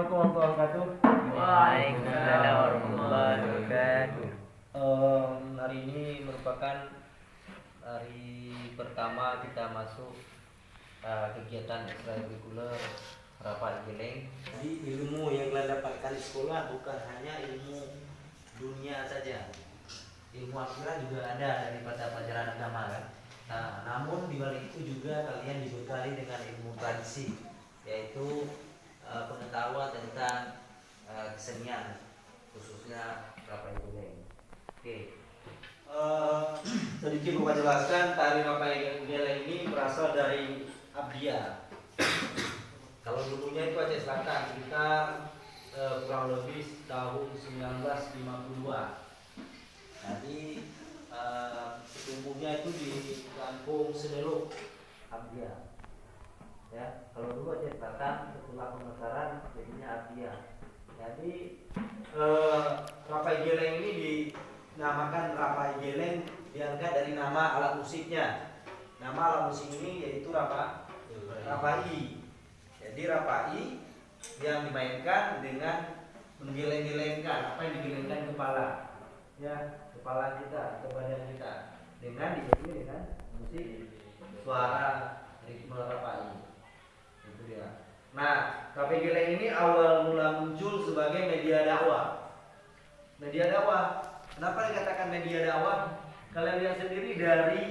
warahmatullahi wabarakatuh. Waalaikumsalam warahmatullahi wabarakatuh. Hari ini merupakan hari pertama kita masuk kegiatan ekstrakurikuler Rapat Geleng. Jadi ilmu yang kita dapatkan di sekolah bukan hanya ilmu dunia saja, ilmu akhirat juga ada dari pelajaran agama kan. Nah, namun di balik itu juga kalian dibekali dengan ilmu tradisi, yaitu pengetahuan tentang kesenian, khususnya Rapai Geleng. Oke. Sedikit Bapak jelaskan, tari Rapai Geleng ini berasal dari Abdia. Kalau dulunya itu Aceh Selatan, sekitar kurang lebih tahun 1952. Jadi tumbuhnya itu di kampung Seneluk, Abdia. Ya, kalau dulu Aceh Selatan setelah pemekaran jadinya Abdia. Jadi Rapai Geleng ini dinamakan Rapai Geleng diangkat dari nama alat musiknya. Nama alat musik ini yaitu rapai. Jadi rapai yang dimainkan dengan menggeleng-gelengkan, apa yang digelengkan kepala, ya, kepala kita atau badan kita dengan diiringi dengan musik suara ritme rapai. Itu dia. Nah, Rapai Geleng ini awal mula muncul sebagai media dakwah. Media dakwah. Kenapa dikatakan media dakwah? Kalian lihat sendiri dari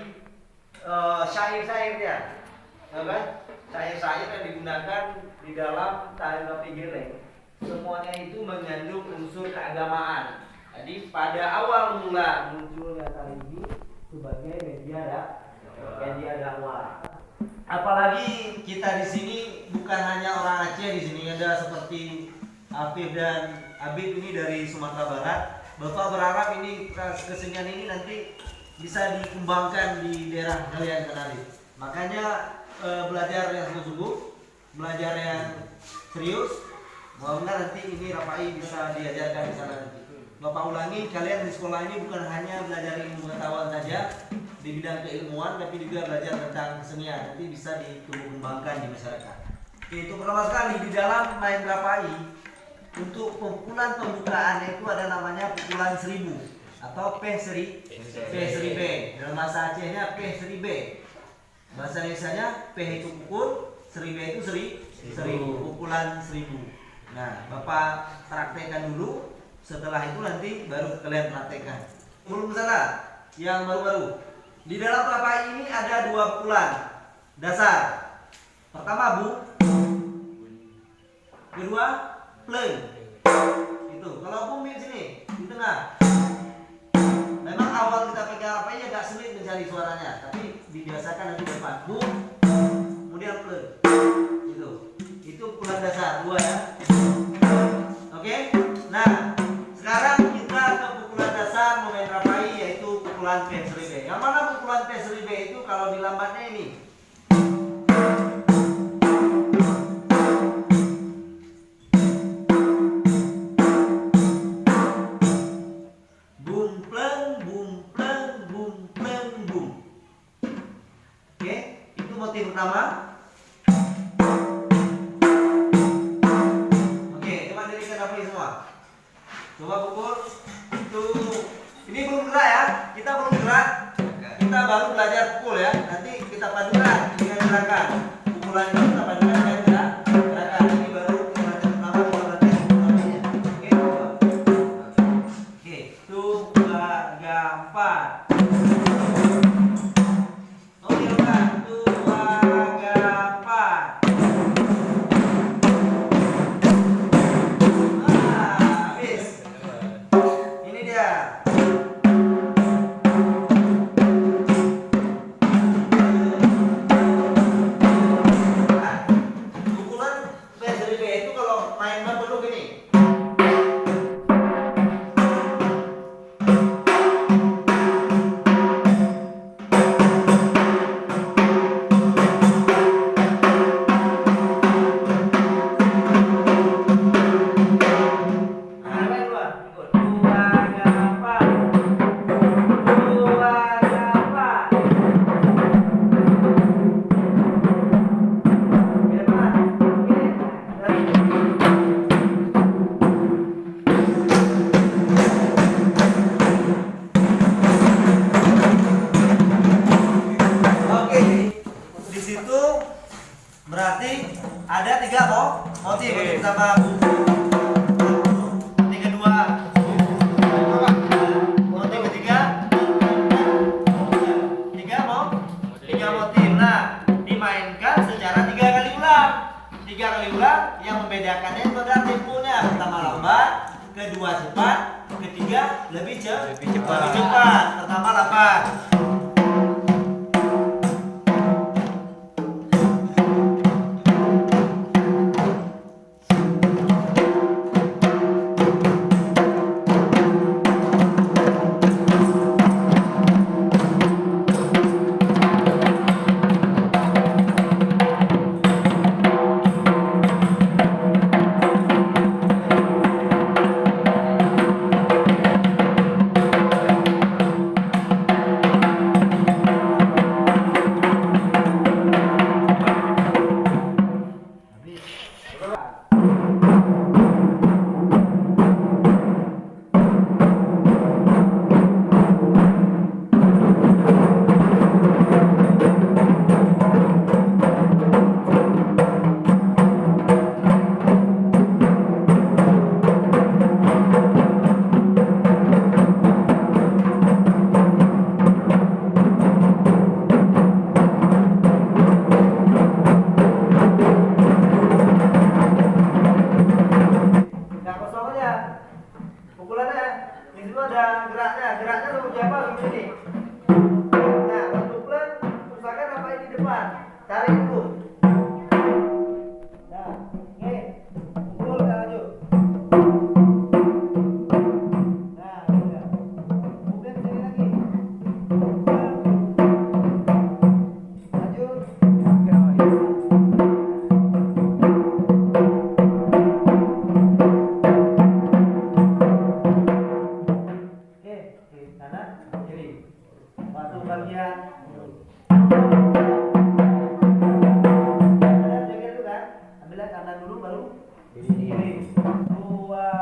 syair-syairnya, ya kan? Syair-syair yang digunakan di dalam tari Rapai Geleng, semuanya itu mengandung unsur keagamaan. Jadi pada awal mula munculnya tari ini sebagai media dakwah. Apalagi kita di sini bukan hanya orang Aceh, di sini ada seperti Afif dan Abid ini dari Sumatera Barat. Bapak berharap ini kesenian ini nanti bisa dikembangkan di daerah kalian kenali. Makanya belajar yang sungguh-sungguh, belajar yang serius. Mudah-mudahan nanti ini Rapai bisa diajarkan di sana. Bapak ulangi, kalian di sekolah ini bukan hanya belajar ilmu pengetahuan saja di bidang keilmuan, tapi juga belajar tentang kesenian. Nanti bisa dikembangkan di masyarakat. Oke, itu pertama sekali di dalam main Rapai. Untuk pukulan pembukaan itu ada namanya pukulan 1000 atau P1000. Dalam bahasa Acehnya P1000. Bahasa Indonesianya P itu pukul, 1000 itu 1000, pukulan 1000. Nah, Bapak praktekkan dulu. Setelah itu nanti baru kalian praktekkan. Belum salah, yang baru-baru. Di dalam Rapai ini ada 2 pukulan dasar. Pertama bu, kedua pleng. Itu. Kalau bum di sini di tengah. Memang awal kita pegang Rapai agak sulit mencari suaranya, tapi dibiasakan nanti depan bum, kemudian pleng. Itu pukulan dasar 2 ya. Oke. Nah, sekarang kita ke pukulan dasar momen Rapai, yaitu pukulan P1000. Yang mana pukulan P1000 itu kalau di lambatnya ini? Bum pleng, bum pleng, bum pleng, bum. Oke, itu motif pertama. Oke, coba dirikan Rapai semua. Coba pukul. Itu ini belum gerak ya. Kita belum gerak. Kita baru belajar pukul ya. Nanti kita padukan dengan gerakan. Pukulan itu kita padukan dengan gerakan. Ini baru belajar pertama kita berlatih pukulannya. Oke, coba. Oke, 1 2 3 4. Oke, bukan. 1 2 3 4. Satu. Yang kedua. Motif ketiga. Tiga motif. Nah, dimainkan secara 3 kali ulang. 3 kali ulang, yang membedakannya itu adalah temponya. Pertama lambat, kedua cepat, ketiga lebih cepat. Pertama lambat. Pukulannya di situ ada geraknya seperti apa begini. Nah, pukulan usahakan apa di depan, tarik dulu. Nah, ini pukul lanjut. Nah, udah. Kemudian sini lagi. Lanjut. Kanan, kiri. Waktu bagian jaga dulu kan. Ambilnya kanan dulu baru kiri. 2